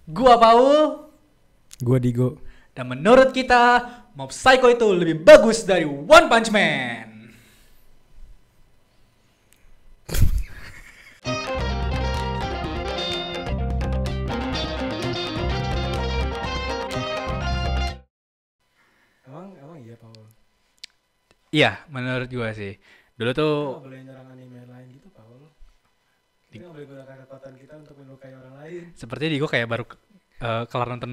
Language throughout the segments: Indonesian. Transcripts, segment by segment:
Gua Paul, Gua Digo. dan menurut kita Mob Psycho itu lebih bagus dari One Punch Man. Emang iya Paul. Iya, menurut gua sih. Dulu tuh Kita nggak boleh nyerang anime lain gitu Paul. Kita nggak boleh gunakan kekuatan kita untuk melukai orang lain. sepertinya Digo kayak baru kelar nonton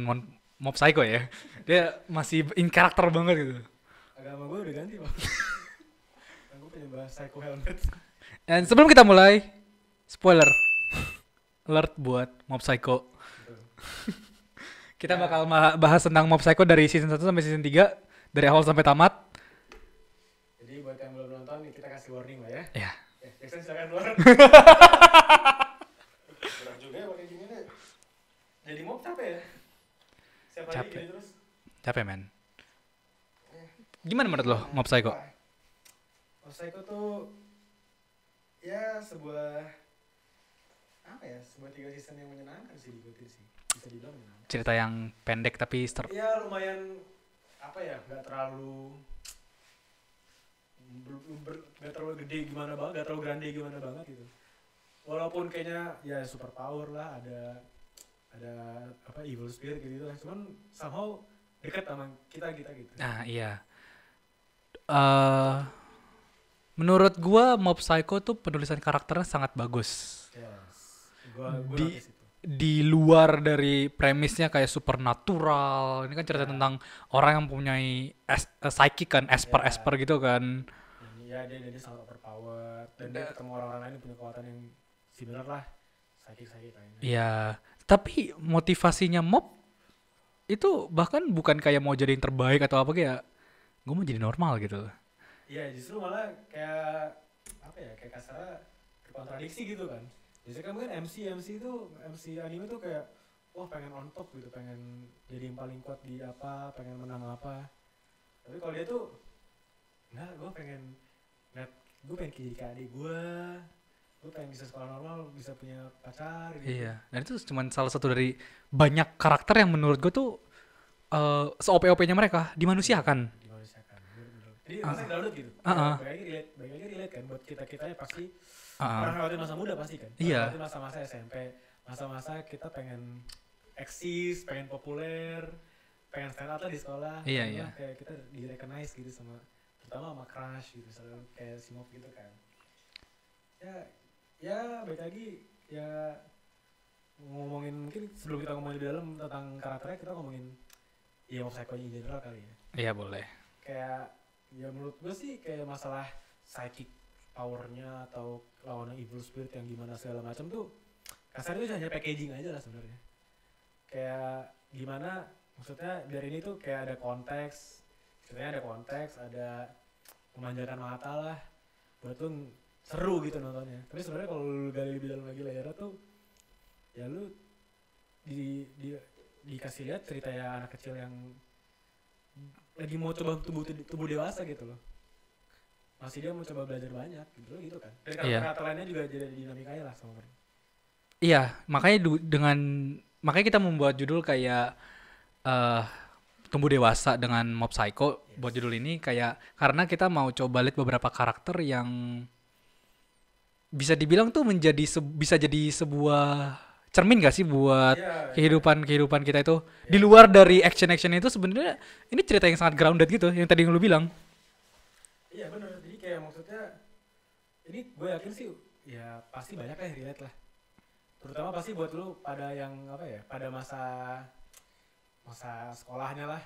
Mob Psycho ya. Dia masih in karakter banget gitu. Agama gue udah ganti Paul. Aku penyembah Psycho Helmet. Dan sebelum kita mulai, spoiler alert buat Mob Psycho. Kita bakal bahas tentang Mob Psycho dari season 1 sampai season 3, dari awal sampai tamat. Jadi buat yang belum nonton nih, kita kasih warning lah ya. Ya, Jackson silakan keluar. Berat juga ya pakai gini deh. Jadi mob capek ya? Siapa lagi Capek. gini terus? capek men. Gimana menurut lo Mob Psycho? Mob Psycho tuh ya sebuah apa ya? Sebuah 3 season yang menyenangkan sih diikutin sih. Bisa dibilang menyenangkan. Cerita yang pendek tapi Ya lumayan apa ya? Gak terlalu gak terlalu gede gimana banget, gak terlalu grande gimana banget gitu. Walaupun kayaknya ya super power lah, ada apa evil spirit gitu lah, cuman somehow dekat sama kita gitu. Nah iya. Menurut gua Mob Psycho tuh penulisan karakternya sangat bagus. Yes. Gua Di notice itu. di luar dari premisnya kayak supernatural. Ini kan cerita tentang orang yang mempunyai psychic kan, esper gitu kan. Dan dia sangat overpower dan dia ketemu orang-orang lain yang punya kekuatan yang similar lah, psychic kayaknya. Iya, tapi motivasinya Mob itu bahkan bukan kayak mau jadi yang terbaik atau apa, kayak gue mau jadi normal gitu. Iya, justru malah kayak apa ya, kayak kasarnya kontradiksi gitu kan. Biasanya kan mungkin MC anime tuh kayak wah pengen on top gitu, pengen jadi yang paling kuat di apa, pengen menang apa. Tapi kalau dia tuh enggak, gue pengen jadi kayak adik gue pengen bisa sekolah normal, bisa punya pacar gitu. Iya, dan itu cuma salah satu dari banyak karakter yang menurut gue tuh se-OP-OP-nya mereka dimanusiakan. Dimanusiakan, bener-bener. Jadi rasanya download gitu. Uh-uh. Baik lagi relate kan buat kita pasti Uh-uh. pernah lewatin masa muda pasti kan. Iya. Lewatin masa-masa SMP, masa-masa kita pengen eksis, pengen populer, pengen stand out lah di sekolah. Iya, Karena iya. kayak kita di recognize gitu terutama sama crush gitu, selalu kayak si Mob gitu kan. Ya baik lagi ya, ngomongin mungkin sebelum kita ngomongin lebih dalam tentang karakternya, kita ngomongin ya Mob Psycho in general kali ya. Iya boleh. Kayak ya menurut gue sih kayak masalah psychic powernya atau lawan evil spirit yang gimana segala macam tuh kasarnya itu hanya packaging aja lah sebenarnya. Kayak gimana, maksudnya dari ini tuh kayak ada konteks, ceritanya ada konteks, ada memanjakan mata lah buat lu seru gitu nontonnya. Tapi sebenarnya kalau lu gali lebih dalam lagi layarnya tuh ya lu dikasih lihat cerita ya anak kecil yang lagi mau coba tumbuh dewasa gitu loh. Masih dia mau coba belajar banyak gitu kan. Dan Iya. kata lainnya juga jadi dinamikanya lah sama. Iya, makanya kita membuat judul kayak eh tumbuh dewasa dengan Mob Psycho. Yes. Buat judul ini kayak karena kita mau coba lihat beberapa karakter yang bisa dibilang tuh bisa jadi sebuah cermin gak sih buat kehidupan kita itu. Di luar dari action itu sebenarnya ini cerita yang sangat grounded gitu, yang tadi yang lu bilang. Iya benar. Jadi kayak maksudnya ini gue yakin sih ya pasti banyak lah yang relate lah. Terutama pasti buat lu pada yang apa ya, pada masa sekolahnya lah.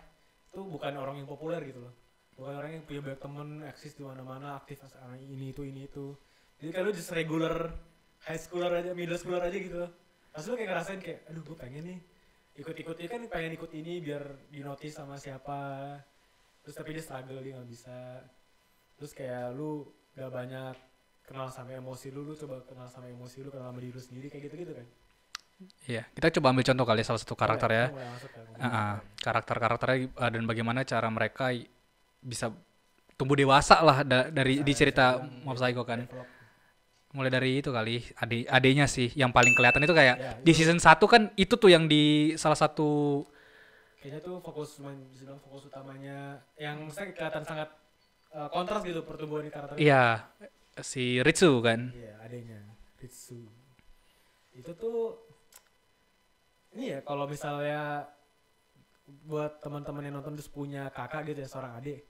Itu bukan orang yang populer gitu loh. Bukan orang yang punya banyak temen, eksis di mana-mana, aktif ini itu. Jadi kalau lu just regular high schooler aja, middle schooler aja gitu. Pas lu kayak ngerasain kayak aduh gue pengen nih ikut kan, pengen ikut ini biar di notice sama siapa. Terus tapi dia struggle, dia gak bisa. Terus kayak lu gak banyak kenal sama emosi lu coba kenal sama emosi lu, kenal sama diri lu sendiri kayak gitu kan. Iya, kita coba ambil contoh kali salah satu karakter ya. Mulai masuk kan. Karakternya dan bagaimana cara mereka bisa tumbuh dewasa lah dari di cerita Mob Psycho kan. Mulai dari itu kali, adenya sih yang paling kelihatan itu kayak Ya, di itu season 1 kan itu tuh yang di salah satu. kayaknya tuh bisa bilang fokus utamanya yang saya kelihatan sangat kontras gitu pertumbuhan di karakter itu. Iya, si Ritsu kan. Iya, adanya Ritsu. Itu tuh ini ya kalau misalnya buat teman-teman yang nonton terus punya kakak gitu ya, seorang adik.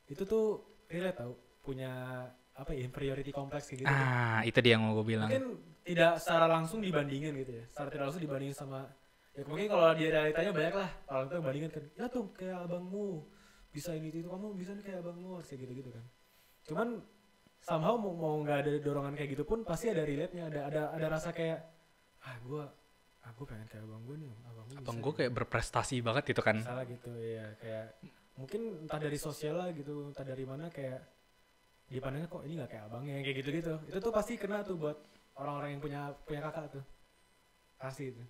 Itu tuh relate tau, punya apa ya, inferiority complex kayak gitu tuh. Itu dia yang mau gue bilang. Mungkin tidak secara langsung dibandingin gitu ya, secara tidak langsung dibandingin sama ya mungkin kalau di realitanya banyak lah orang tuh bandingin kan, ya tuh kayak abangmu bisa ini itu kamu bisa nih kayak abangmu kayak gitu gitu kan. Cuman somehow mau nggak ada dorongan kayak gitu pun pasti ada relate nya, ada rasa kayak aku pengen kayak abang gue nih, Abang gue kayak berprestasi banget gitu kan. salah gitu ya, kayak mungkin entah dari sosial lah gitu, entah dari mana kayak dipandangnya kok ini nggak kayak abangnya kayak gitu gitu. Itu tuh pasti kena tuh buat orang-orang yang punya kakak tuh, pasti itu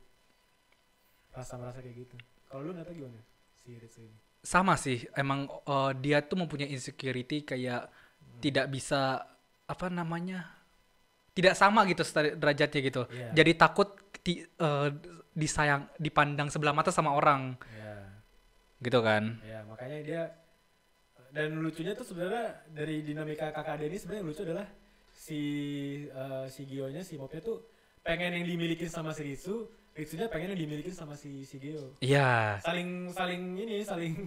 merasa kayak gitu. Kalau lu nggak gimana si Ritsu ini? Sama sih, emang dia tuh mempunyai insecurity kayak tidak bisa apa namanya, tidak sama gitu derajatnya gitu. Iya. Jadi takut disayang, dipandang sebelah mata sama orang Ya, gitu kan. ya makanya dia, dan lucunya tuh sebenarnya dari dinamika kakak adik ini sebenarnya yang lucu adalah si Gio-nya, si Mopnya tuh pengen yang dimiliki sama si Ritsunya pengen yang dimiliki sama si Gio. Iya, Saling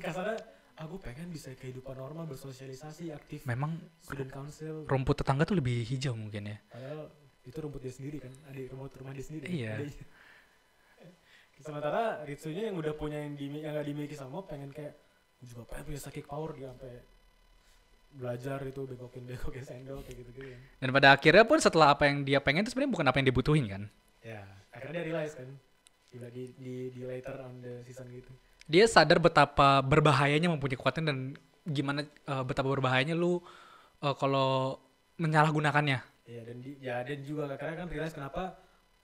kasarnya, aku pengen bisa kehidupan normal, bersosialisasi, aktif, memang student council. rumput tetangga tuh lebih hijau mungkin ya. Padahal itu rumput dia sendiri kan, rumput rumah dia sendiri. Iya. Adiknya. Sementara Ritsunya yang udah punya yang gak dimiliki sama Mop, pengen kayak juga pengen punya psychic power, dia sampai belajar itu begokin sendok kayak gitu kan. Dan pada akhirnya pun setelah apa yang dia pengen itu sebenarnya bukan apa yang dibutuhin kan. Ya, akhirnya dia realize kan di later on the season gitu. Dia sadar betapa berbahayanya mempunyai kekuatan dan gimana betapa berbahayanya lu kalau menyalahgunakannya. Iya, dan juga akhirnya kan realize kenapa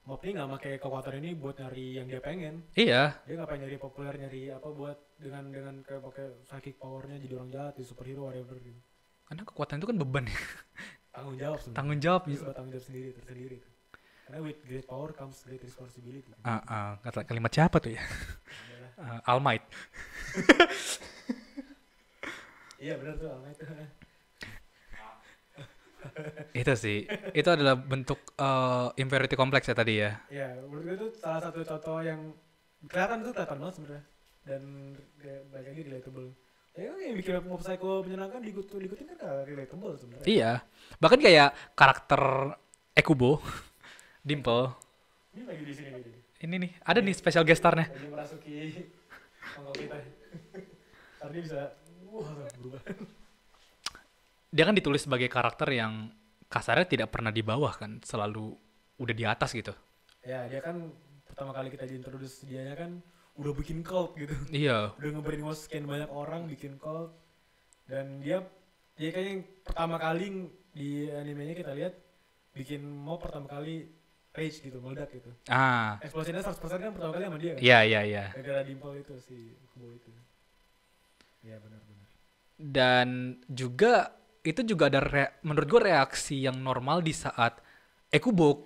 Mop ini nggak pakai kekuatan ini buat nyari yang dia pengen. Iya, Dia nggak pengen nyari populer, nyari apa buat dengan kayak pakai psychic powernya jadi orang jahat, jadi superhero whatever gitu. karena kekuatan itu kan beban ya. Tanggung jawab sebenarnya. Tanggung jawab. Itu sebuah tanggung jawab tersendiri itu. Karena with great power comes great responsibility. Kata kalimat siapa tuh ya? All Might. Iya benar tuh Alma itu. Itu sih. Itu adalah bentuk inferiority complex ya tadi ya. Iya, menurut gue itu salah satu contoh yang kelihatan banget sebenarnya, dan banyak lagi relatable. Ya yang bikin Mob Psycho menyenangkan diikutin kan relatable sebenarnya. Iya. Bahkan kayak karakter Ekubo, Dimple. Ini lagi di sini gitu. Ini nih, ada nih special guest star-nya. Lagi merasuki mangkok kita. Ntar dia bisa berubah. Dia kan ditulis sebagai karakter yang kasarnya tidak pernah di bawah kan, selalu udah di atas gitu. Ya dia kan pertama kali kita diintroduce dianya kan udah bikin cult gitu. Iya. Udah nge-brainwash sekian banyak orang bikin cult, dan dia kayaknya yang pertama kali di animenya kita lihat bikin Mob pertama kali rage gitu, meledak gitu. Eksplosinya 100% kan pertama kali sama dia kan. Iya. Gara-gara Dimple itu si Kubo itu. Iya benar. Dan juga itu juga ada menurut gue reaksi yang normal di saat Ekubo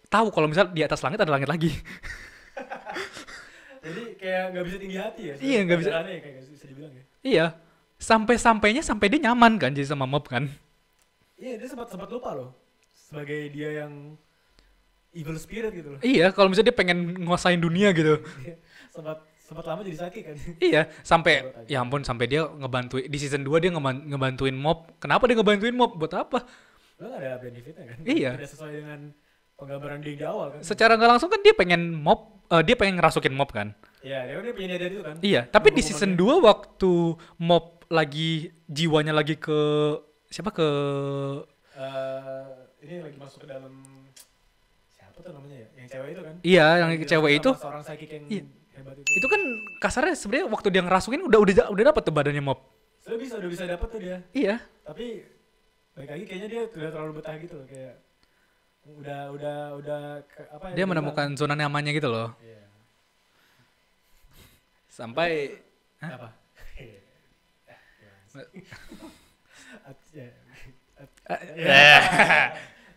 tahu kalau misal di atas langit ada langit lagi. Jadi kayak nggak bisa tinggi hati ya. Iya, nggak bisa. Kayak nggak bisa dibilang ya. Iya. Sampai dia nyaman kan jadi sama Mob kan. Iya, dia sempat lupa loh sebagai dia yang evil spirit gitu loh. Iya, kalau misalnya dia pengen nguasain dunia gitu. sempat lama jadi sakit kan. Iya, sampai ya ampun, sampai dia ngebantuin di season 2 dia ngebantuin Mob. Kenapa dia ngebantuin Mob? Buat apa? Lo gak ada benefitnya kan? Iya. Tidak sesuai dengan penggambaran dia di awal kan. Secara nggak langsung kan dia pengen ngerasukin Mob kan. Iya, dia pengen nyadar itu kan. Iya, tapi di season 2 waktu Mob lagi jiwanya lagi ke siapa, ke ini lagi masuk ke dalam siapa tuh namanya ya? Yang cewek itu kan? Iya, yang cewek itu. Seorang psychic yang Iya. hebat itu. Itu kan kasarnya sebenarnya waktu dia ngerasukin udah dapat tuh badannya Mob. Udah bisa dapat tuh dia. Iya. Tapi balik lagi kayaknya dia udah terlalu betah gitu loh, kayak udah apa ya? Dia menemukan zona nyamannya gitu loh. Iya. Sampai Apa?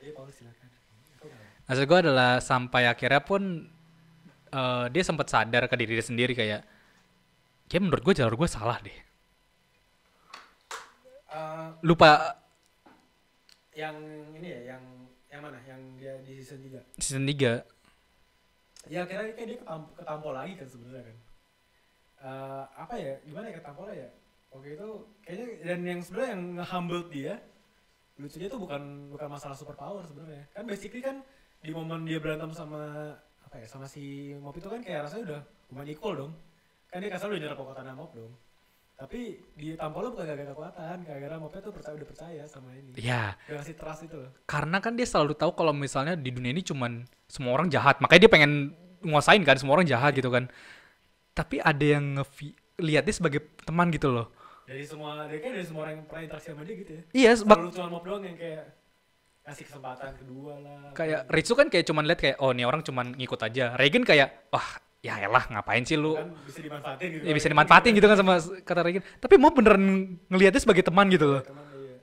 Iya, Paulus silakan. Maksud gue adalah sampai akhirnya pun dia sempat sadar ke diri dia sendiri kayak, ya menurut gue jalur gue salah deh. Lupa Yang ini ya, yang mana? Yang dia di season 3. season 3. Ya akhirnya kayak dia ketampol lagi kan sebenarnya kan. Apa ya? Gimana ya ketampolnya ya? Oke itu kayaknya, dan yang sebenarnya yang nge-humble dia lucunya tuh bukan masalah super power sebenarnya. Kan basically kan di momen dia berantem sama apa ya, sama si Mop itu kan kayak rasanya udah lumayan equal dong. Kan dia kasar udah nyerap kekuatan Mop dong. Tapi di tampolnya bukan gara-gara kekuatan, gara-gara Mopnya tuh udah percaya sama ini. Ya. Udah ngasih trust itu loh. Karena kan dia selalu tahu kalau misalnya di dunia ini cuman semua orang jahat. Makanya dia pengen nguasain kan semua orang jahat gitu kan. Tapi ada yang lihat dia sebagai teman gitu loh. Dari semua orang yang pernah interaksi sama dia gitu ya. Iya, selalu cuma Mop doang yang kayak kasih kesempatan kedua lah. Kayak Ritsu kan kayak cuman lihat kayak, oh nih orang cuman ngikut aja. Reagan kayak, wah ya elah ngapain sih lu. Kan bisa dimanfaatin gitu. Ya bisa dimanfaatin gitu kan sama kata Reagan. Tapi mau beneran ngelihatnya sebagai teman gitu loh. Teman, iya.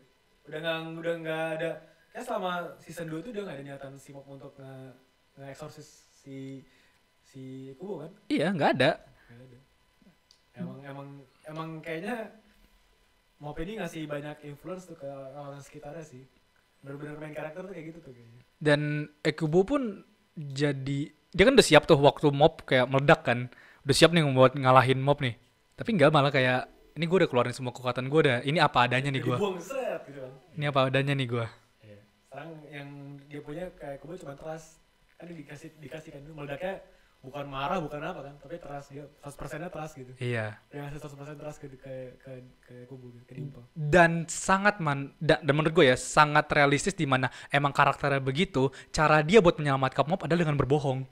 Udah nggak ada. Ya selama season 2 tuh udah nggak ada niatan si Mop untuk nge-exorcise si Kubo kan? Iya, nggak ada. Emang kayaknya Mop ini ngasih banyak influence tuh ke orang sekitarnya sih. Bener-bener main karakter tuh kayak gitu tuh kayaknya. Dan Ekubo pun jadi, dia kan udah siap tuh waktu Mop kayak meledak kan. Udah siap nih buat ngalahin Mop nih. Tapi nggak, malah kayak, ini gue udah keluarin semua kekuatan gue dah. Ini apa adanya nih gue. Dibuang seret gitu kan. Ini apa adanya nih gue. Iya. Sekarang yang dia punya kayak Kubo cuma trust. Kan dikasih kan meledaknya bukan marah, bukan apa kan, tapi trust, dia 100%-nya trust gitu. Iya. Dia ngasih 100% trust ke Kubo gitu, ke Dimple. Dan sangat dan menurut gue ya sangat realistis di mana emang karakternya begitu. Cara dia buat menyelamatkan Mop adalah dengan berbohong.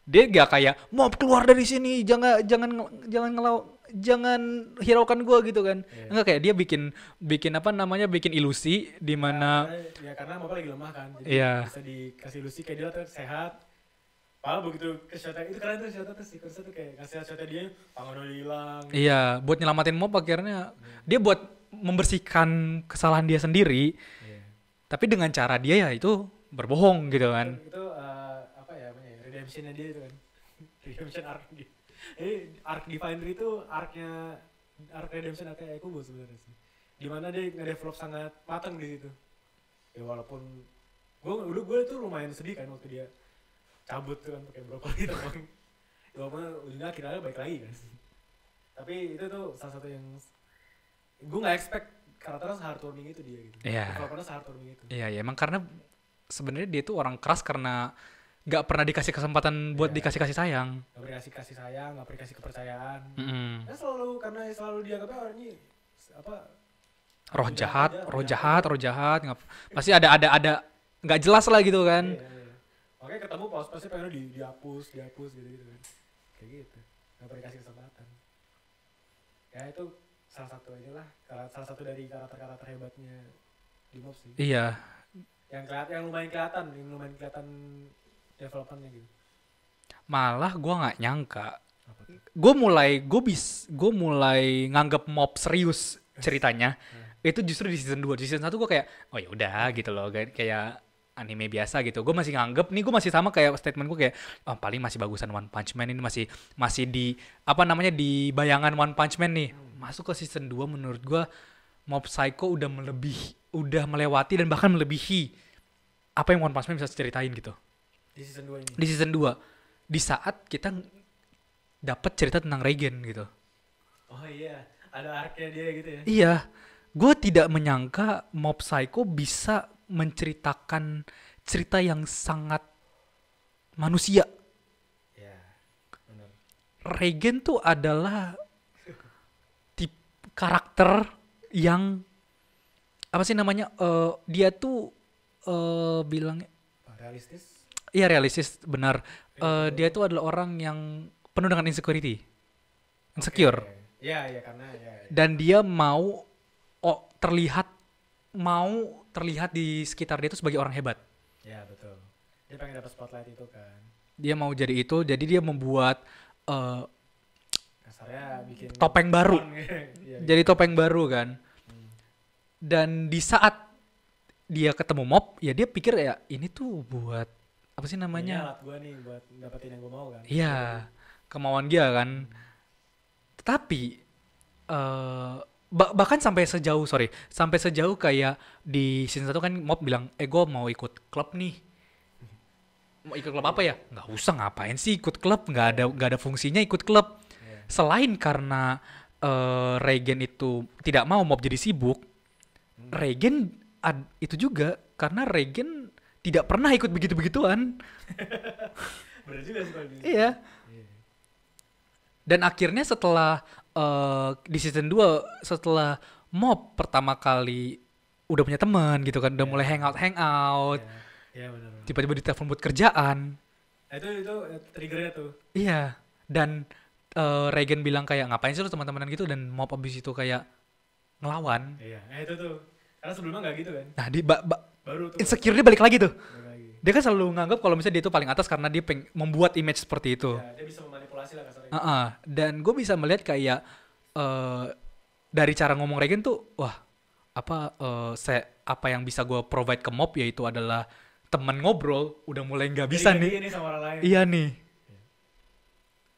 Dia gak kayak Mop keluar dari sini, jangan hiraukan gue gitu kan. Enggak, kayak dia bikin ilusi di mana ya karena Mop lagi lemah kan, jadi bisa dikasih ilusi kayak dia tuh sehat. Padahal begitu ke-shotnya itu keren tuh, shotnya tuh sequence tuh kayak ngasih shotnya dia tangan udah hilang. Iya, buat nyelamatin Mop akhirnya dia buat membersihkan kesalahan dia sendiri. Tapi dengan cara dia ya itu berbohong gitu kan. Itu apa ya namanya? Redemption-nya dia itu kan. Redemption arc dia. Jadi arc Diviner itu arc redemption arc-nya Kubo sebenarnya sih. Dimana dia nge-develop sangat matang di situ. Ya walaupun gue tuh lumayan sedih kan waktu dia cabut tuh kan pakai brokoli gitu kan. Walaupun ujungnya akhirnya baik lagi kan. Tapi itu tuh salah satu yang gue nggak expect karakternya se-heartwarming itu dia gitu. Developernya se-heartwarming itu. Iya, emang karena sebenarnya dia tuh orang keras karena nggak pernah dikasih kesempatan buat dikasih kasih sayang. Nggak pernah dikasih kasih sayang, nggak pernah dikasih kepercayaan. Ya selalu dianggapnya orang ini apa? Roh jahat, pasti ada nggak jelas lah gitu kan. Iya. Makanya ketemu pasti pengen dihapus gitu kan. Kayak gitu. Nggak pernah dikasih kesempatan. Ya itu salah satu dari karakter hebatnya di Mob sih. Iya. Yang lumayan kelihatan developmentnya gitu. Malah gue nggak nyangka. Gue mulai nganggap Mob serius ceritanya. Itu justru di season 2. Di season 1 gue kayak, oh ya udah gitu loh, kayak anime biasa gitu. Gue masih nganggep nih, gue masih sama kayak statement gue kayak, oh paling masih bagusan One Punch Man, ini masih di di bayangan One Punch Man nih. Masuk ke season 2 menurut gue Mob Psycho udah melewati dan bahkan melebihi apa yang One Punch Man bisa ceritain gitu. Di season 2 ini. Di season 2. Di saat kita dapat cerita tentang Reigen gitu. Oh iya, ada arc-nya dia gitu ya. Iya. Gue tidak menyangka Mob Psycho bisa menceritakan cerita yang sangat manusia. Ya, benar. Reigen tuh adalah tipe karakter yang apa sih namanya? Dia tuh bilangnya realistis. Iya, realistis, benar. Dia tuh adalah orang yang penuh dengan insecure. Iya, karena ya. Dan dia mau terlihat di sekitar dia itu sebagai orang hebat. Ya, betul. Dia pengen dapat spotlight itu kan. Dia mau jadi itu, jadi dia membuat kasarnya bikin topeng baru. Ya, jadi topeng baru kan. Dan di saat dia ketemu mob, ya dia pikir ya ini tuh buat apa sih Ini namanya? alat gue nih buat dapetin yang gue mau kan. Iya, kemauan dia kan. Tetapi bahkan sampai sejauh kayak di season 1 kan mob bilang, gue mau ikut klub nih. Mau ikut klub apa ya? Nggak usah, ngapain sih ikut klub? Nggak ada fungsinya ikut klub. Iya. Selain karena Regen itu tidak mau mob jadi sibuk, Regen itu juga karena Regen tidak pernah ikut begitu-begituan. Bener juga sih kalau di. Iya. Iya. Dan akhirnya setelah di season 2 setelah mob pertama kali udah punya teman gitu kan, udah mulai hangout, Iya. Iya benar. tiba-tiba ditelepon buat kerjaan. Nah, itu triggernya tuh. Iya. Dan Regen bilang kayak ngapain sih lu teman-temanan gitu, dan mob abis itu kayak ngelawan. Iya. Itu tuh. Karena sebelumnya nggak gitu kan. Nah, Baru tuh. insecure dia balik lagi tuh. Balik lagi. Dia kan selalu nganggap kalau misalnya dia itu paling atas karena dia membuat image seperti itu. Ya, dia bisa memanipulasi lah kasarnya. Dan gue bisa melihat kayak dari cara ngomong Regen tuh, wah apa yang bisa gue provide ke mob yaitu adalah teman ngobrol, udah mulai nggak bisa Jadi nih. gantiin sama orang lain. Iya nih.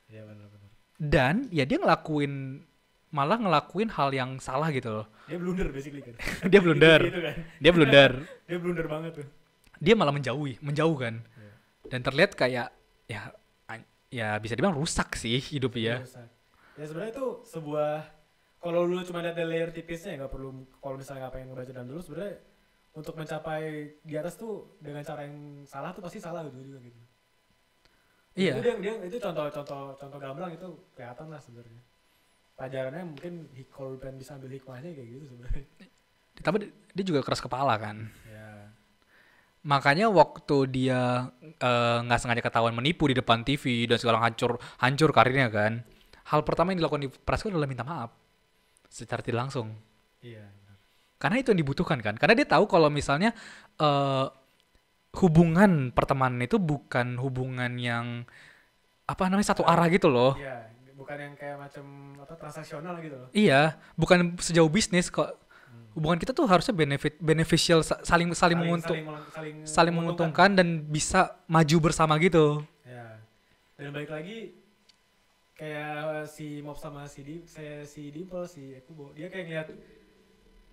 Iya benar. Dan ya dia malah ngelakuin hal yang salah gitu loh. Dia blunder basically kan. Dia blunder. Gitu kan. Dia blunder. Dia blunder banget tuh. Dia malah menjauh kan. Iya. Dan terlihat kayak ya bisa dibilang rusak sih hidup ya. Rusak. Ya sebenarnya itu sebuah, kalau lu cuma lihat dari layer tipisnya nggak perlu, kalau misalnya nggak pengen ngebaca dan dulu sebenarnya untuk mencapai di atas tuh dengan cara yang salah tuh pasti salah gitu juga gitu. Iya. Itu dia itu contoh gamblang itu kelihatan lah sebenarnya. Pelajarannya mungkin kalau pengen bisa ambil hikmahnya kayak gitu sebenarnya. Tapi dia juga keras kepala kan. Ya. Makanya waktu dia nggak sengaja ketahuan menipu di depan TV dan segala hancur karirnya kan. Hal pertama yang dilakukan di Prasko adalah minta maaf secara tidak langsung. Iya. Karena itu yang dibutuhkan kan. Karena dia tahu kalau misalnya hubungan pertemanan itu bukan hubungan yang apa namanya satu arah gitu loh. Iya, bukan yang kayak macam apa transaksional gitu loh. Iya, bukan sejauh bisnis kok. Hubungan kita tuh harusnya beneficial, saling menguntungkan dan bisa maju bersama gitu. Ya. Dan balik lagi kayak si Mob sama si Dimple, si Ekubo, dia kayak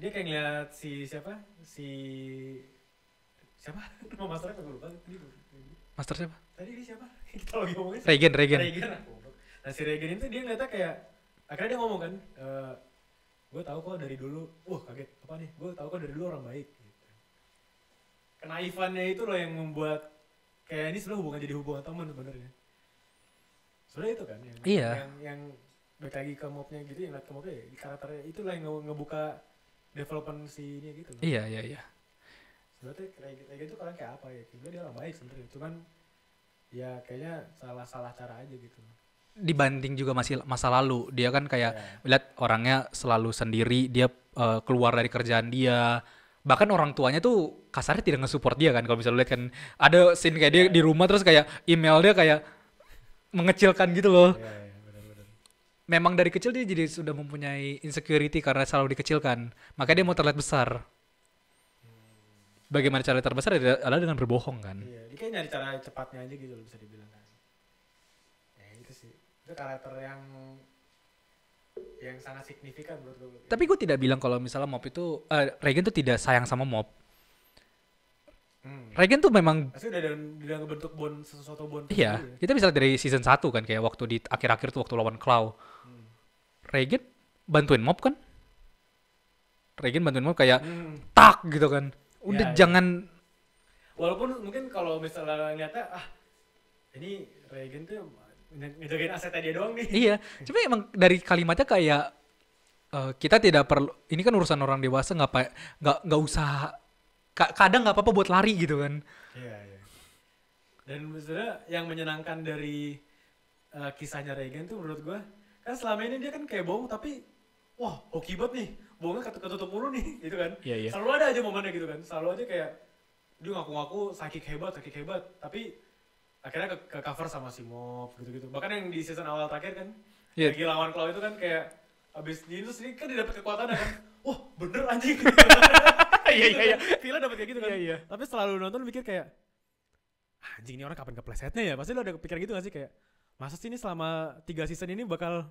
ngeliat si siapa? Nama masternya gue lupa tadi. Master siapa? Tadi dia siapa? Kita lagi ngomongin Regen. Nah si Regen itu dia ngeliatnya kayak akhirnya dia ngomong kan, gue tahu kok dari dulu, kaget apa nih? Gue tahu kok dari dulu orang baik. Gitu. Kenaifannya itu loh yang membuat kayak ini sebenarnya hubungan jadi hubungan teman sebenarnya. Sebenarnya itu kan yang balik lagi ke mobnya gitu, yang lihat ke mobnya karakternya itulah yang ngebuka development si ini gitu loh. Iya. Sebenarnya kayak gitu kan kayak apa ya? Sebenarnya dia orang baik sebenarnya, cuman ya kayaknya salah cara aja gitu. Dibanding juga masih masa lalu, dia kan kayak lihat orangnya selalu sendiri, dia keluar dari kerjaan dia, bahkan orang tuanya tuh kasarnya tidak nge-support dia kan. Kalau misalnya lihat kan ada scene kayak dia di rumah terus kayak email dia kayak mengecilkan gitu loh. Iya, benar. Memang dari kecil dia jadi sudah mempunyai insecurity karena selalu dikecilkan, makanya dia mau terlihat besar. Bagaimana cara terbesar adalah dengan berbohong kan. Iya, dia kayak nyari cara cepatnya aja gitu loh, bisa dibilang kan. Ya itu sih, itu karakter yang sangat signifikan menurut gue. Tapi gue tidak bilang kalau misalnya Mob itu Regen tuh tidak sayang sama Mob. Regen tuh memang pasti udah ngebentuk sesuatu bond. iya, kita bisa lihat dari season 1 kan, kayak waktu di akhir-akhir tuh waktu lawan Claw. Regen bantuin Mob kan? Regen bantuin Mob kayak tak gitu kan. Udah jangan. Walaupun mungkin kalau misalnya ngeliatnya ini Regen tuh ngejagain asetnya dia doang nih. Iya, cuma emang dari kalimatnya kayak kita tidak perlu, ini kan urusan orang dewasa, nggak usah, kadang nggak apa-apa buat lari gitu kan. Iya. Dan sebenarnya yang menyenangkan dari kisahnya Regen tuh menurut gue, kan selama ini dia kan kayak bohong tapi hoki banget nih, bohongnya ketutup mulu nih gitu kan. Iya. Selalu ada aja momennya gitu kan, selalu aja kayak dia ngaku-ngaku psychic hebat, tapi akhirnya ke cover sama si Mob gitu-gitu. Bahkan yang di season awal terakhir kan, lagi lawan Claw itu kan kayak abis di itu sendiri kan dia dapet kekuatannya kan, bener anjing. Iya. Feel dapat kayak gitu kan. Iya. Tapi selalu nonton mikir kayak anjing ini orang kapan keplesetnya ya? Pasti lo ada kepikiran gitu gak sih kayak masa sih ini selama 3 season ini bakal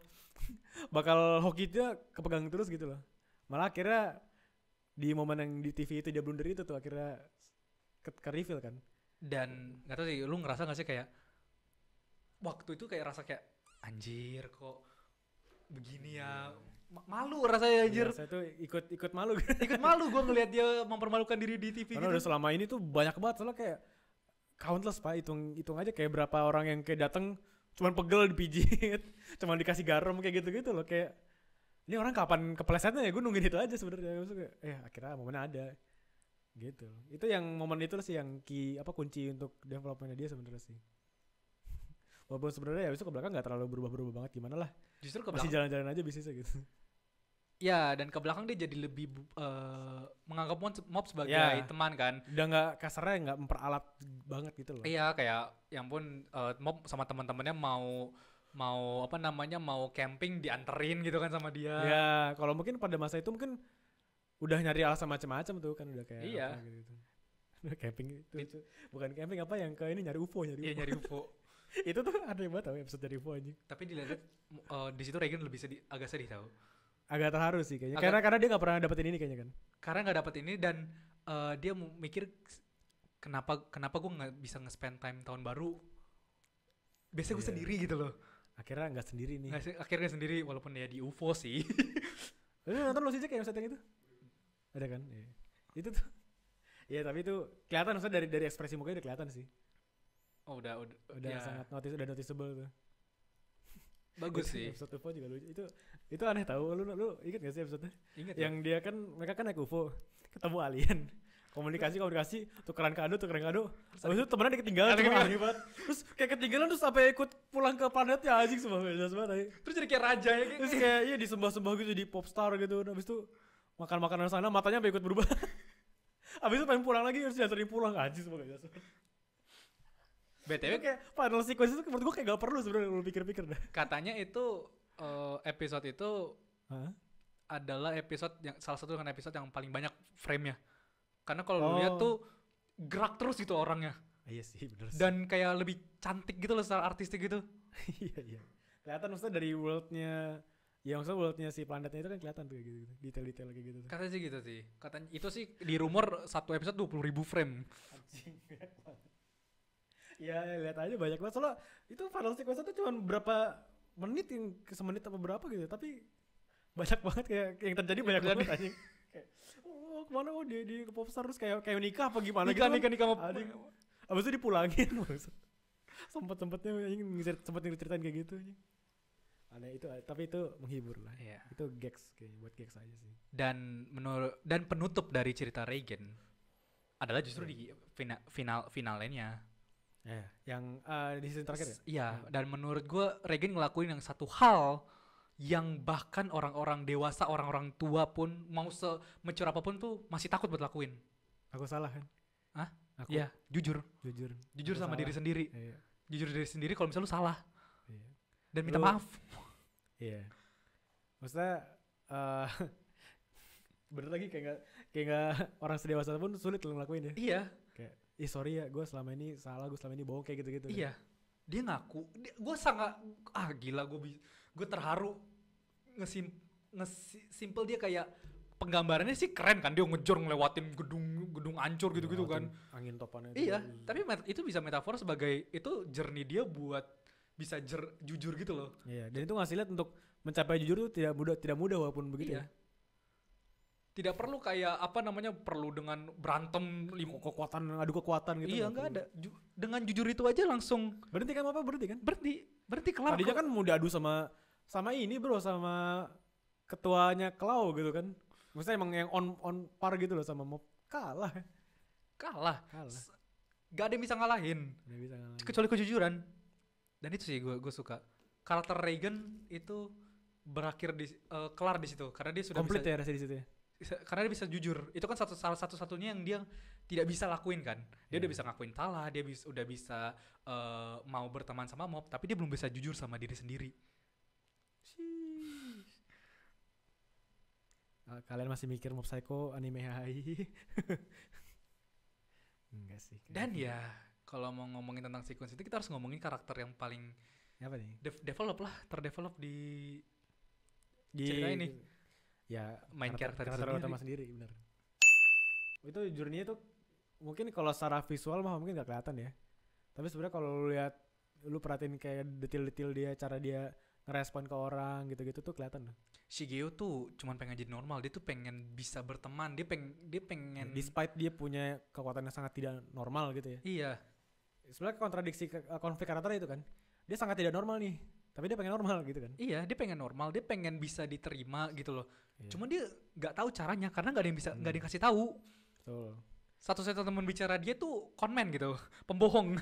hokinya kepegang terus gitu loh. Malah akhirnya di momen yang di TV itu dia blunder itu tuh akhirnya ke reveal kan. Dan nggak tahu sih, lu ngerasa nggak sih kayak waktu itu kayak rasa kayak anjir kok begini ya, malu rasanya anjir. Iya, saya tuh ikut malu gitu. Ikut malu gue ngelihat dia mempermalukan diri di TV Karena gitu. udah selama ini tuh banyak banget soalnya kayak countless pak, hitung aja kayak berapa orang yang kayak datang cuman pegel dipijit, cuman dikasih garam kayak gitu loh, kayak ini orang kapan keplesetnya ya, gue nungguin itu aja sebenarnya. Maksudnya akhirnya momennya ada gitu. Itu yang momen itu sih yang kunci untuk developmentnya dia sebenarnya sih. Walaupun sebenarnya ya besok ke belakang nggak terlalu berubah banget gimana lah. Justru ke Masih belakang. jalan-jalan aja bisnisnya gitu. Ya, dan ke belakang dia jadi lebih menganggap mob sebagai Ya. teman kan. Udah nggak kasarnya, nggak memperalat banget gitu loh. Iya, kayak yang pun mob sama teman-temannya mau apa namanya, mau camping dianterin gitu kan sama dia. Ya kalau mungkin pada masa itu mungkin udah nyari alasan macam-macam tuh kan, udah kayak Iya. apa gitu. Udah camping itu bukan camping apa yang ke ini nyari UFO. Iya, nyari UFO. Itu tuh aneh banget tau episode nyari UFO anjing. Tapi dilihat di situ Regan lebih agak sedih tahu. Agak terharu sih kayaknya. Agak- Karena dia nggak pernah dapetin ini kayaknya kan. Karena nggak dapet ini dan dia mikir kenapa gue nggak bisa nge-spend time tahun baru. Biasanya gue Iya. sendiri gitu loh. Akhirnya nggak sendiri nih. Akhirnya sendiri walaupun ya di UFO sih. Lu nonton lo sih kayak episode yang itu? Ada kan? Iya. Itu tuh. Iya tapi itu kelihatan, maksudnya dari ekspresi mukanya udah kelihatan sih. Oh udah Udah ya, sangat noticeable tuh. bagus Itu sih. Episode UFO juga lucu. Itu aneh tahu. Lu inget gak sih episode-nya? Ingat Yang dia kan, mereka kan naik UFO, ketemu alien, komunikasi tukeran kado. Habis itu temennya ketinggalan, aneh banget. Terus kayak ketinggalan terus sampai ikut pulang ke planetnya, anjing semua jelas banget. Terus jadi kayak raja ya Terus kayak iya disembah-sembah gitu di popstar gitu. Habis itu makan makanan sana, matanya sampai ikut berubah. Habis itu pengen pulang lagi, harus diantarin pulang, anjing semua gak jelas. BTW Itu kayak final sequence itu menurut gue kayak gak perlu sebenarnya lu pikir-pikir dah. katanya itu episode itu Hah? adalah episode yang salah satu dengan episode yang paling banyak frame-nya. Karena kalau lu Oh. lihat tuh gerak terus gitu orangnya. Iya sih, bener sih. Dan kayak lebih cantik gitu loh secara artistik gitu. Iya. Kelihatan maksudnya dari worldnya, ya maksudnya worldnya si planetnya itu kan kelihatan tuh kayak gitu, detail-detail kayak gitu tuh. Katanya sih gitu sih. Katanya itu sih di rumor satu episode 20.000 frame. Anjing. Ya lihat aja banyak banget. Soalnya itu final sequence itu cuma berapa menit, yang semenit apa berapa gitu, tapi banyak banget kayak yang terjadi banyak banget anjing. Kayak kemana dia ke popstar terus kayak nikah apa gimana gitu. Nikah mau Anjing. Abis itu dipulangin maksud. Sempet-sempetnya anjing sempet ceritain kayak gitu anjing. Aneh itu, tapi itu menghibur lah. Iya. Itu gags, kayak buat gags aja sih. Dan penutup dari cerita Reagan adalah justru di finalnya. Yang di season terakhir ya? Iya, dan menurut gue Reagan ngelakuin yang satu hal yang bahkan orang-orang dewasa, orang-orang tua pun mau se-mature apapun tuh masih takut buat lakuin. Aku salah kan? Hah? Aku Iya, jujur Aku sama salah. diri sendiri. Iya. Jujur diri sendiri kalau misalnya lu salah Iya. dan minta Lu- maaf. Iya. Maksudnya bener lagi kayak nggak orang sedewasa pun sulit lo ngelakuin ya. Iya, Kayak, sorry ya, gue selama ini salah, gue selama ini bohong kayak gitu-gitu. iya. Dia ngaku, gue sangat gila, gue terharu simple dia kayak penggambarannya sih keren kan, dia ngejor ngelewatin gedung hancur gitu-gitu kan. Angin topannya. Iya, tapi itu bisa metafor sebagai itu journey dia buat bisa jujur gitu loh. Iya, dan itu ngasih lihat untuk mencapai jujur tuh tidak mudah walaupun begitu. Iya. Ya. Tidak perlu kayak apa namanya, perlu dengan berantem Adu kekuatan gitu. Iya, nggak ada. Dengan jujur itu aja langsung Berhenti kan apa? Berhenti kan? berhenti kelar. Tadinya kan mau diadu sama ini bro, sama ketuanya Klau gitu kan. Maksudnya emang yang on par gitu loh sama Mob. Kalah. Gak ada yang bisa ngalahin Nggak bisa ngalahin. kecuali kejujuran. Dan itu sih gue suka. Karakter Reagan itu berakhir kelar di situ karena dia sudah Komplit bisa, ya rasa di situ ya. karena dia bisa jujur. Itu kan salah satu-satunya yang dia tidak bisa lakuin kan. Dia Iya. udah bisa ngakuin salah, dia udah bisa mau berteman sama Mob, tapi dia belum bisa jujur sama diri sendiri. Kalian masih mikir Mob Psycho anime hai? Enggak sih. Dan ya kalau mau ngomongin tentang sequence itu kita harus ngomongin karakter yang paling apa nih? develop lah, terdevelop di Di cerita ini. Ya, Main karakter utama sendiri, benar. Itu journey-nya tuh mungkin kalau secara visual mah mungkin gak kelihatan ya. Tapi sebenarnya kalau lu lihat, lu perhatiin kayak detail-detail dia, cara dia ngerespon ke orang gitu-gitu tuh kelihatan. Shigeo tuh cuman pengen jadi normal, dia tuh pengen bisa berteman, dia pengen Despite dia punya kekuatan yang sangat tidak normal gitu ya. iya. Sebenarnya kontradiksi konflik karakter itu kan. Dia sangat tidak normal nih, tapi dia pengen normal gitu kan. Iya, dia pengen normal, dia pengen bisa diterima gitu loh. Iya. Cuman dia nggak tahu caranya karena nggak ada yang bisa, nggak ada yang kasih tahu. Betul. Satu-satu teman bicara dia tuh conman gitu, pembohong.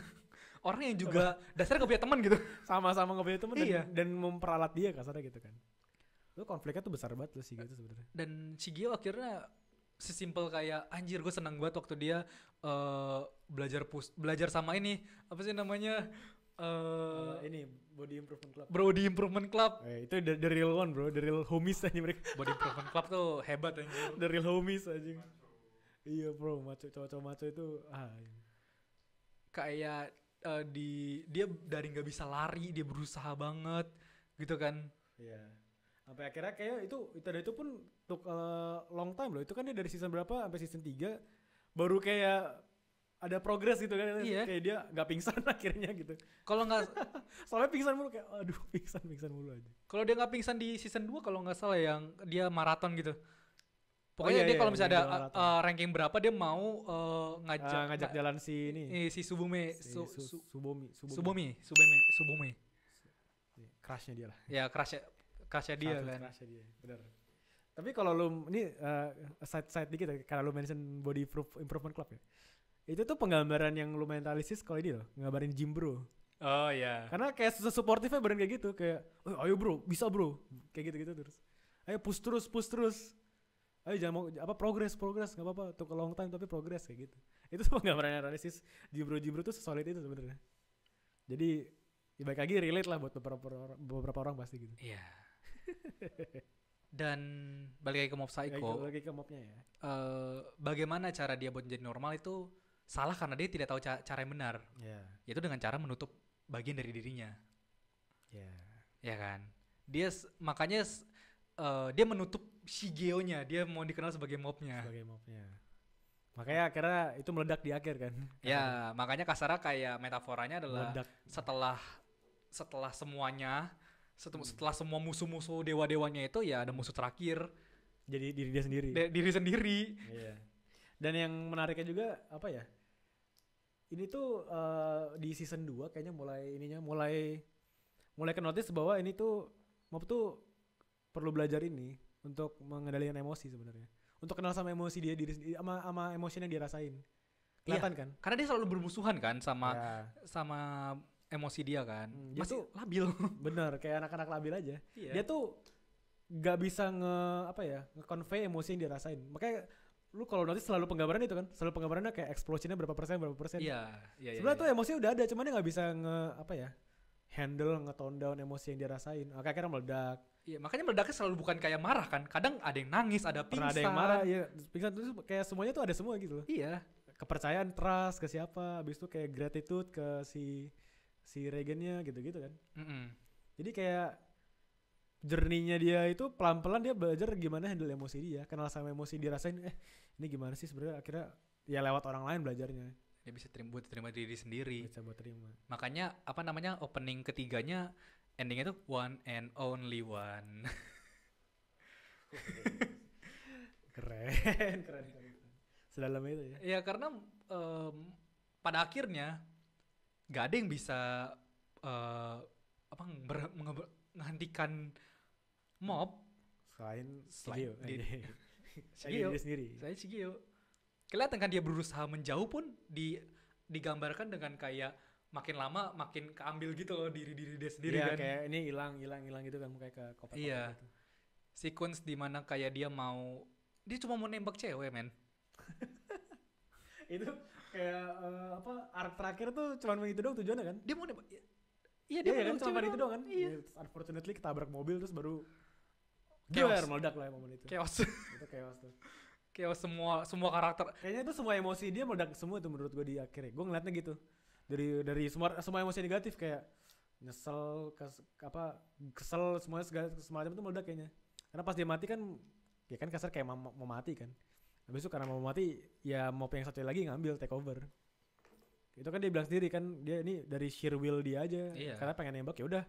Orang yang juga dasarnya gak punya teman gitu. Sama-sama gak punya temen Iya. dan memperalat dia kasarnya gitu kan. Itu konfliknya tuh besar banget loh sih gitu sebenarnya. Dan Shigeo akhirnya sesimpel kayak anjir gue senang banget waktu dia belajar sama ini apa sih namanya Ini Body Improvement Club. Body Improvement Club. Itu the real one bro, the real homies aja mereka. Body Improvement Club tuh hebat anjir. The real homies aja. Iya bro, cowok-cowok maco itu Kayak dia dari nggak bisa lari dia berusaha banget gitu kan. Iya. Sampai akhirnya kayak itu pun untuk long time loh. Itu kan dia dari season berapa sampai season 3 baru kayak ada progres gitu kan. Iya. Kayak dia nggak pingsan akhirnya gitu. Kalau nggak Soalnya pingsan mulu kayak aduh pingsan mulu aja. kalau dia nggak pingsan di season 2 kalau nggak salah yang dia maraton gitu. Pokoknya dia kalau misalnya ada ranking berapa dia mau ngajak jalan si ini. Si Subume Subume. Crushnya dia lah. Ya crushnya dia kan. Crushnya dia, benar. Tapi kalau lu ini side dikit ya, karena lu mention Body Improvement Club ya. Itu tuh penggambaran yang lumayan realistis kalau ini loh, nggambarin gym bro. Oh iya. Karena kayak supportive-nya beneran kayak gitu, kayak ayo bro, bisa bro. Kayak gitu-gitu terus. Ayo push terus. Ayo jangan mau progress nggak apa-apa untuk long time tapi progress kayak gitu. Itu tuh penggambaran yang realistis. Jibro tuh solid itu sebenarnya. Jadi ya baik lagi relate lah buat beberapa orang pasti gitu. Iya. Dan balik lagi ke Mob Psycho. Lagi ke mobnya ya. Bagaimana cara dia buat jadi normal itu salah karena dia tidak tahu cara yang benar. Iya. Yaitu dengan cara menutup bagian dari dirinya. Iya. Ya kan. Makanya dia menutup Shigeo-nya. Dia mau dikenal sebagai mobnya. Makanya akhirnya itu meledak di akhir kan. Ya, makanya kasarnya kayak metaforanya adalah Meledak. setelah semuanya, setelah semua musuh-musuh dewa-dewanya itu ya ada musuh terakhir. Jadi diri dia sendiri. Diri sendiri. Iya. Dan yang menariknya juga apa ya? Ini tuh di season 2 kayaknya mulai ke notice bahwa ini tuh mob tuh perlu belajar ini untuk mengendalikan emosi sebenarnya. Untuk kenal sama emosi dia diri sendiri sama emosinya dia rasain. Kelihatan kan? Karena dia selalu bermusuhan kan sama emosi dia kan. Dia Masih tuh labil. Bener, kayak anak-anak labil aja. Iya. Dia tuh gak bisa nge-convey emosi yang dia rasain. Makanya lu kalau notice selalu penggambaran itu kan, selalu penggambarannya kayak explosionnya berapa persen. Iya. Sebenarnya tuh emosi udah ada, cuman dia gak bisa handle, nge-tone down emosi yang dia rasain. Akhirnya meledak. Iya, makanya meledaknya selalu bukan kayak marah kan. Kadang ada yang nangis, ada pingsan. Ada yang marah, ya. Pingsan terus kayak semuanya tuh ada semua gitu loh. Iya. Kepercayaan, trust ke siapa, habis itu kayak gratitude ke si Regan-nya gitu-gitu kan. Jadi kayak journey-nya dia itu pelan-pelan dia belajar gimana handle emosi dia, kenal sama emosi dia rasain. Ini gimana sih sebenarnya, akhirnya ya lewat orang lain belajarnya. Dia bisa terima diri sendiri. Bisa buat terima. Makanya opening ketiganya endingnya tuh one and only one. Keren. Sedalam itu ya. Ya karena pada akhirnya nggak ada yang bisa menghentikan mob selain Shigeo. Shigeo sendiri. Saya Shigeo. Kelihatan kan dia berusaha menjauh pun digambarkan dengan kayak makin lama makin keambil gitu loh diri dia sendiri kan. Iya kayak ini hilang gitu kan kayak ke koper iya. Gitu. Sequence dimana kayak dia cuma mau nembak cewek men. Itu kayak arc terakhir tuh cuma begitu doang tujuannya kan? Dia mau nembak. Iya dia kan cuma itu doang kan? Iya. Unfortunately ketabrak mobil terus baru Chaos. Meledak lah momen itu. Chaos. Itu chaos tuh. Chaos semua karakter. Kayaknya itu semua emosi dia meledak semua tuh menurut gue di akhirnya. Gue ngeliatnya gitu. Dari semua emosi negatif kayak nyesel, kesel, semuanya segala semacam itu meledak kayaknya. Karena pas dia mati kan, ya kan kasar kayak mau mati kan. Habis itu karena mau mati, ya mau pengen satu lagi ngambil take over. Itu kan dia bilang sendiri kan, dia ini dari sheer will dia aja. Iya. Karena pengen nembak, ya udah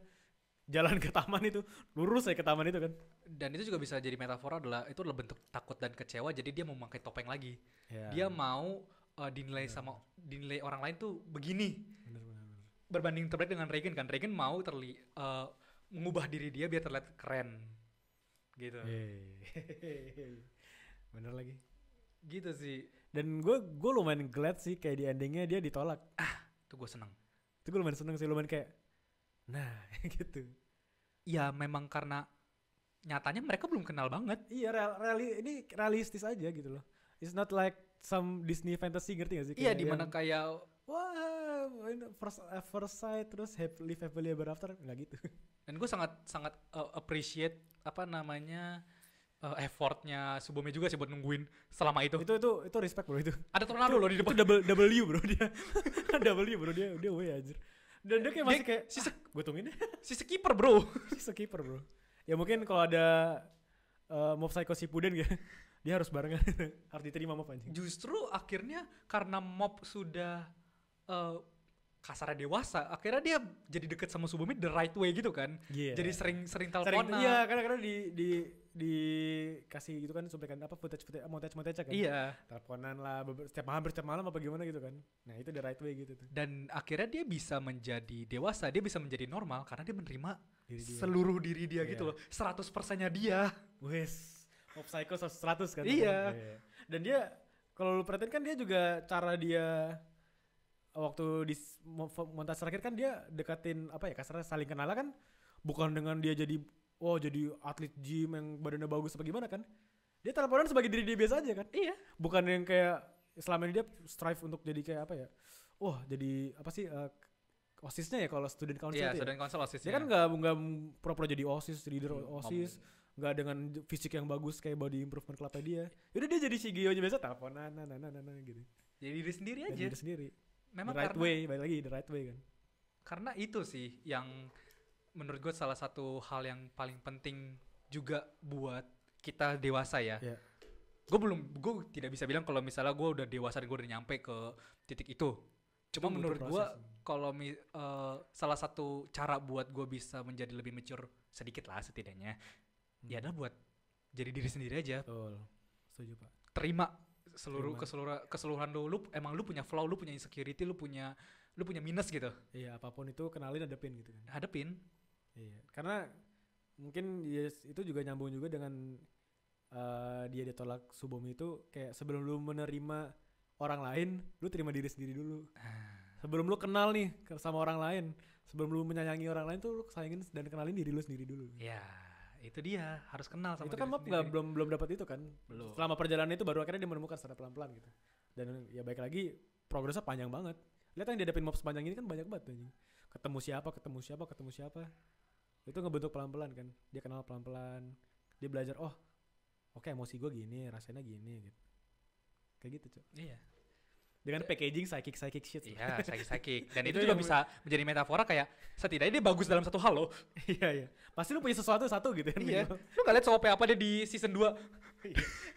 jalan ke taman itu, lurus aja ke taman itu kan. Dan itu juga bisa jadi metafora itu adalah bentuk takut dan kecewa, jadi dia mau memakai topeng lagi. Ya. Dia mau dinilai orang lain tuh begini. Bener. Berbanding terbalik dengan Reagan kan. Reagan mau mengubah diri dia biar terlihat keren. Gitu. Bener lagi. Gitu sih. Dan gue lumayan glad sih kayak di endingnya dia ditolak. Itu gue seneng. Itu gue lumayan seneng sih, lumayan kayak nah gitu. Ya memang karena nyatanya mereka belum kenal banget. Iya ini realistis aja gitu loh. It's not like some Disney fantasy, ngerti gak sih? Iya, dimana kayak wah first sight terus live happily ever after, nggak gitu. Dan gue sangat appreciate apa namanya effortnya Subome juga sih buat nungguin selama itu. Itu respect bro itu. Ada tornado loh di depan. Itu W bro dia. W bro dia way anjir. Dan dia kayak masih kayak gue tungguin deh. Si skipper bro. Si skipper bro. Ya mungkin kalau ada Mob Psycho Shippuden gitu, dia harus barengan. Harus diterima Mob anjing. Justru akhirnya karena Mob sudah kasarnya dewasa, akhirnya dia jadi deket sama Subome the right way gitu kan. Yeah. Jadi sering teleponan. Iya, karena dikasih gitu kan, sumpah kan apa footage montage kan. Iya. Teleponan lah hampir setiap malam apa gimana gitu kan. Nah, itu the right way gitu tuh. Dan akhirnya dia bisa menjadi dewasa, dia bisa menjadi normal karena dia menerima seluruh diri dia gitu loh. 100%-nya dia. Wes, Mob Psycho 100 kan. Iya. Dan dia kalau lu perhatiin kan dia juga cara dia waktu di montas terakhir kan dia dekatin apa ya, kasarnya saling kenal kan, bukan dengan dia jadi atlet gym yang badannya bagus apa gimana kan. Dia teleponan sebagai diri dia biasa aja kan. Iya. Bukan yang kayak selama ini dia strive untuk jadi kayak apa ya. Jadi apa sih OSIS-nya ya kalau student council. Iya, ya? student council OSIS. Dia kan nggak pura-pura jadi OSIS, leader OSIS, nggak dengan fisik yang bagus kayak body improvement club dia. Yaudah dia jadi CEO-nya biasa, teleponan, gitu. Jadi diri sendiri aja. Jadi diri sendiri. Memang the right way, balik lagi the right way kan. Karena itu sih yang menurut gue salah satu hal yang paling penting juga buat kita dewasa ya. Yeah. Gue tidak bisa bilang kalau misalnya gue udah dewasa dan gue udah nyampe ke titik itu. Cuma menurut gue kalau salah satu cara buat gue bisa menjadi lebih mature sedikit lah setidaknya, ya adalah buat jadi diri sendiri aja. Betul. Setuju Pak. Terima keseluruhan lu emang lu punya flaw, lu punya insecurity, lu punya minus gitu. Iya, apapun itu kenalin, hadapin gitu kan. Hadapin. Iya, karena mungkin itu juga nyambung juga dengan dia ditolak Subome itu kayak sebelum lu menerima orang lain, lu terima diri sendiri dulu. Sebelum lu kenal nih sama orang lain, sebelum lu menyayangi orang lain tuh lu sayangin dan kenalin diri lu sendiri dulu. Ya, itu dia, harus kenal sama itu diri kan Mob belum dapat itu kan. Belum. Selama perjalanan itu baru akhirnya dia menemukan secara pelan-pelan gitu. Dan ya baik lagi progresnya panjang banget. Lihat yang dihadapin Mob sepanjang ini kan banyak banget anjing. Ketemu siapa. Itu ngebentuk pelan-pelan kan. Dia kenal pelan-pelan. Dia belajar, oke, emosi gue gini, rasanya gini gitu. Kayak gitu, Cok. Iya. Dengan packaging psychic shit. Iya, psychic. Dan itu juga bisa menjadi metafora kayak setidaknya dia bagus dalam satu hal loh. Iya. Pasti lu punya sesuatu satu gitu kan. Iya. Lu gak liat soal apa dia di season 2.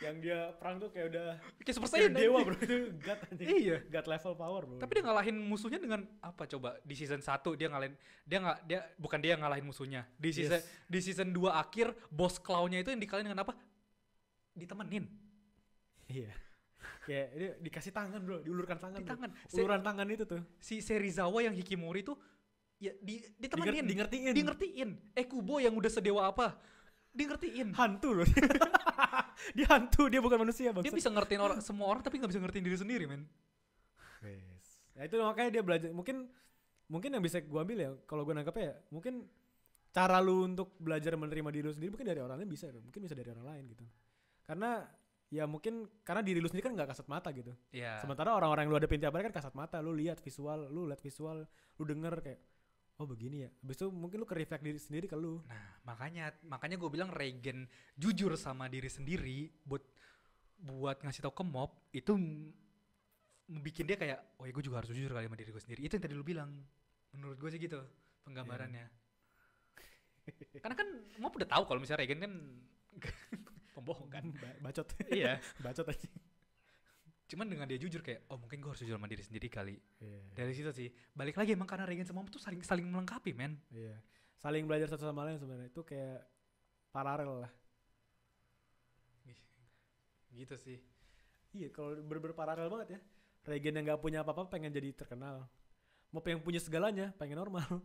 Yang dia perang tuh kayak udah kayak Super Saiyan dewa bro, itu god anjing. Iya. God level power bro. Tapi dia ngalahin musuhnya dengan apa coba? Di season 1 dia ngalahin bukan dia yang ngalahin musuhnya. Di season 2 akhir boss claw-nya itu yang dikalahin dengan apa? Ditemenin. Iya. Kayak dia dikasih tangan bro, diulurkan tangan. Uluran tangan itu tuh. Si Serizawa yang Hikimori tuh ya ditemenin, ngertiin. Kubo yang udah sedewa apa? Ngertiin. Hantu loh. Dia hantu, dia bukan manusia bang. Dia bisa ngertiin semua orang tapi gak bisa ngertiin diri sendiri men. Yes. Ya itu makanya dia belajar. Mungkin yang bisa gue ambil ya, kalau gue nangkepnya ya, mungkin cara lu untuk belajar menerima diri lu sendiri mungkin dari orang lain bisa, mungkin bisa dari orang lain gitu. Karena ya mungkin karena diri lu sendiri kan gak kasat mata gitu. Yeah. Sementara orang-orang yang lu hadapin tiap hari kan kasat mata. Lu lihat visual, lu denger kayak oh begini ya. Habis itu mungkin lu ke-reflect diri sendiri ke lu. Nah, makanya gue bilang Regen jujur sama diri sendiri buat ngasih tau ke Mob itu bikin dia kayak, oh ya gue juga harus jujur kali sama diri gue sendiri. Itu yang tadi lu bilang. Menurut gue sih gitu penggambarannya. Karena kan Mob udah tahu kalau misalnya Regen kan pembohong kan. Bacot. Iya. Bacot aja. Cuman dengan dia jujur kayak, oh mungkin gue harus jujur sama diri sendiri kali. Iya. Dari situ sih. Balik lagi emang karena Regen sama Mob tuh saling melengkapi, men. Iya. Saling belajar satu sama lain sebenarnya. Itu kayak paralel lah. Gitu sih. Iya, kalau bener-bener paralel banget ya. Regen yang gak punya apa-apa pengen jadi terkenal. Mau yang punya segalanya pengen normal.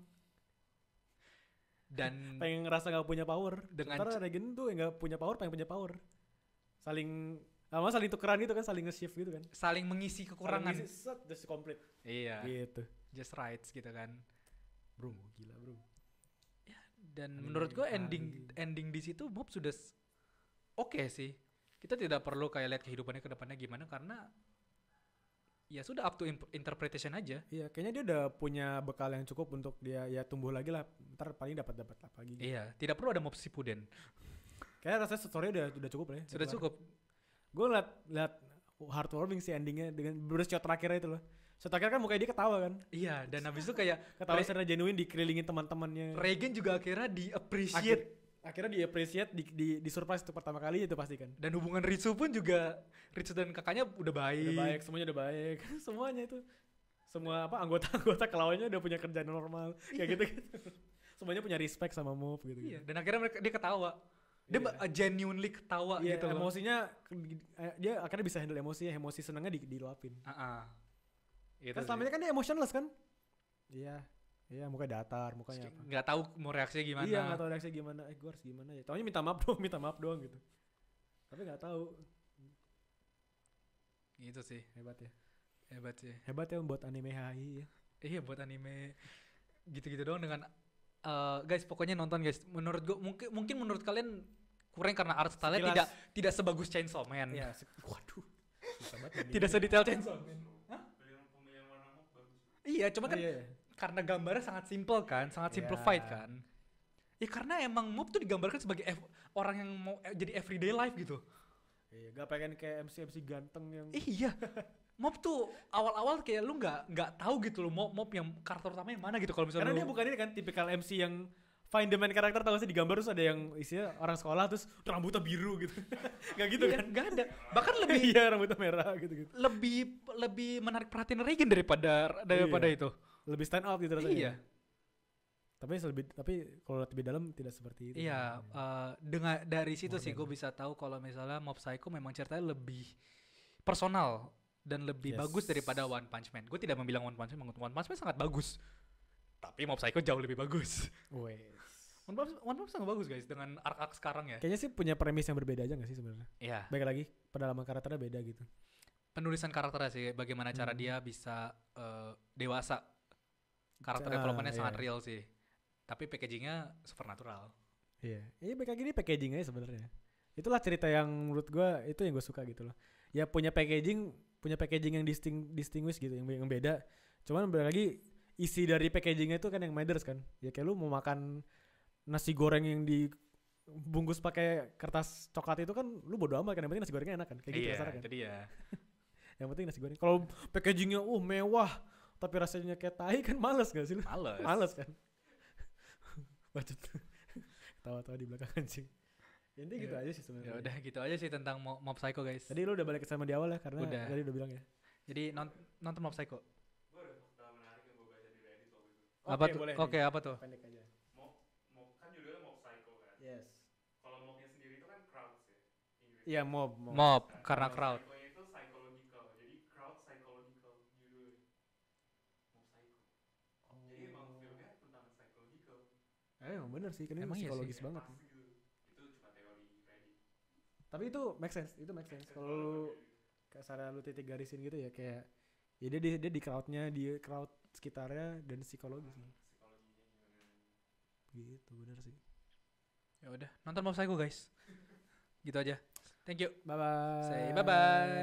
Dan pengen ngerasa gak punya power. Dengan Sementara Regen tuh yang gak punya power pengen punya power. Saling saling tukeran gitu kan, saling nge-shift gitu kan. saling mengisi kekurangan. Saling ngisi, set, just complete. Iya. Gitu. Just rights gitu kan. Bro, gila bro. Dan menurut gue ending di situ Mob sudah oke sih. Kita tidak perlu kayak lihat kehidupannya ke depannya gimana karena ya sudah up to interpretation aja. Iya, kayaknya dia udah punya bekal yang cukup untuk dia ya tumbuh lagi lah. Ntar paling dapat apa lagi. Gitu. Iya, tidak perlu ada Mob Shippuden. Kayaknya rasanya story udah cukup lah ya. Sudah cukup. Gue liat heartwarming sih endingnya dengan shot terakhirnya itu loh. Shot terakhir kan mukanya dia ketawa kan. Iya, dan habis itu kayak Ketawa secara genuine dikelilingin teman-temannya. Regen juga akhirnya di-appreciate. Akhirnya di-appreciate, di surprise itu pertama kali itu pasti kan. Dan hubungan Ritsu pun juga, Ritsu dan kakaknya udah baik. Udah baik, semuanya udah baik. Semuanya itu. Semua anggota-anggota kelawanya udah punya kerjaan normal. Kayak gitu-gitu. Semuanya punya respect sama Move gitu. Iya, dan akhirnya dia ketawa. Dia genuinely ketawa iya, gitu loh. Emosinya, dia akhirnya bisa handle emosi senangnya diluapin. Itu Kan selama ini kan dia emotionless kan? Iya, mukanya datar, mukanya apa? Nggak tahu mau reaksinya gimana. Iya, nggak tahu reaksinya gimana. Gue harus gimana ya? Taunya minta maaf doang gitu. Tapi nggak tahu. Gitu sih. Hebat ya. Hebat ya buat anime HI ya. Iya, buat anime gitu-gitu doang dengan guys, pokoknya nonton guys. Menurut gue mungkin menurut kalian kurang karena art style-nya tidak sebagus Chainsaw Man. Iya, waduh. Tidak sedetail Chainsaw Man. Hah? Pemilihan warna Mob bagus. Iya, cuma kan karena gambarnya sangat simple kan, sangat simplified kan. Ya karena emang Mob tuh digambarkan sebagai orang yang mau jadi everyday life gitu. Iya, gak pengen kayak MC ganteng yang. Iya. Mob tuh awal-awal kayak lu nggak tahu gitu loh Mob yang karakter utamanya mana gitu kalau misalnya. Karena dia bukan ini kan tipikal MC yang find the main karakter, tahu sih di gambar terus ada yang isinya orang sekolah terus rambutnya biru gitu. Gak gitu kan? Gak ada. Bahkan lebih iya, rambutnya merah gitu. Lebih menarik perhatian Regen daripada itu. Lebih stand out gitu rasanya. Iya. Tapi kalau lebih dalam tidak seperti itu. Iya, dengan dari situ sih gue bisa tahu kalau misalnya Mob Psycho memang ceritanya lebih personal dan lebih bagus daripada One Punch Man. Gue tidak membilang One Punch Man sangat bagus. Tapi Mob Psycho jauh lebih bagus. One Punch Man sangat bagus guys dengan arc sekarang ya. Kayaknya sih punya premis yang berbeda aja gak sih sebenarnya? Iya. Baik lagi, pendalaman karakternya beda gitu. Penulisan karakternya sih, bagaimana cara dia bisa dewasa. Karakter developmentnya sangat real sih. Tapi packagingnya supernatural. Iya, baik lagi ini packagingnya sebenarnya. Itulah cerita yang menurut gue itu yang gue suka gitu loh. Ya punya packaging yang distinguish gitu, yang beda. Cuman balik lagi isi dari packagingnya itu kan yang matters kan. Ya kayak lu mau makan nasi goreng yang dibungkus pakai kertas coklat itu kan lu bodo amat kan, yang penting nasi gorengnya enak kan. Kayak gitu rasanya kan. Itu dia. Yang penting nasi goreng. Kalau packagingnya mewah tapi rasanya kayak tai kan males gak sih lu? Males kan. Bacot. Tawa-tawa di belakang anjing. Intinya gitu aja sih sebenarnya. Ya udah gitu aja sih tentang Mob Psycho guys. Tadi lu udah balik sama di awal ya karena tadi udah bilang ya. Jadi nonton Mob Psycho. Gue ada fakta menarik yang gue baca di Reddit waktu itu. Apa tuh? Oke, apa tuh? Pendek aja. Mob kan judulnya Mob Psycho kan. Yes. Kalau Mobnya sendiri itu kan crowds ya. Inggris. Iya, mob. Karena crowd. Psycho itu psychological. Jadi crowd psychological judulnya. Mob Psycho. Jadi emang filmnya tentang psychological. Emang bener sih, kan ini Emang iya psikologis sih. banget. Gitu. Itu cuma teori Reddit. Tapi itu make sense. Kalau lu kasar lu titik garisin gitu ya kayak ya dia di crowdnya, di crowd sekitarnya dan psikologis. Psikologinya gimana. Gitu bener sih. Ya udah, nonton Mob Psycho guys. Gitu aja. Thank you. Bye bye. Say bye bye.